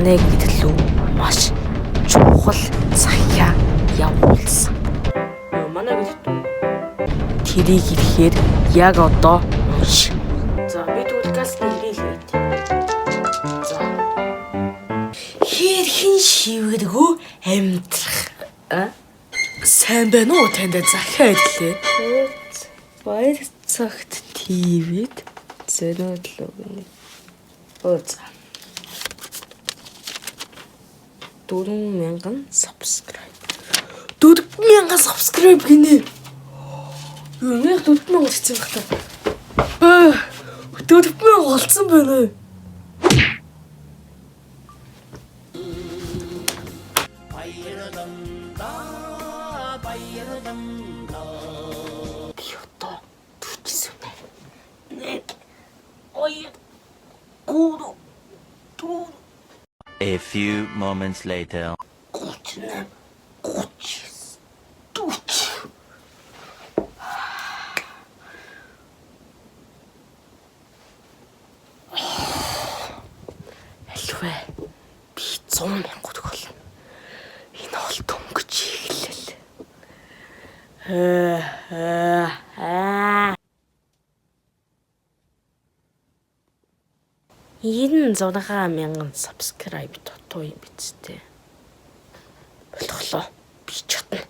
нэ гэтэл маш чухал захиа явуулсан. Манай гэлт тэрийг ирэхээр яг одоо унш. За би тэгвэл гасын ирээлээ. За. Хэрхэн шивгэргүү амьдрах? Сайн байна уу танд захиа хэлээ. Баяр цагт ТV-д зөнөөдлөө гэнэ. За. 4,000 subscribe. 4,000 subscribe гинэ. Юу нэг 4,000 хийсэн байх та. 4,000 болсон байна. Биото 49. A few moments later. Алвэ би 100,000 төгөл. Энэ бол дөнгөж иглэл. Энэ 6,000 subscribe тутуу юм биз дээ. Болголоо. Би ч чадна.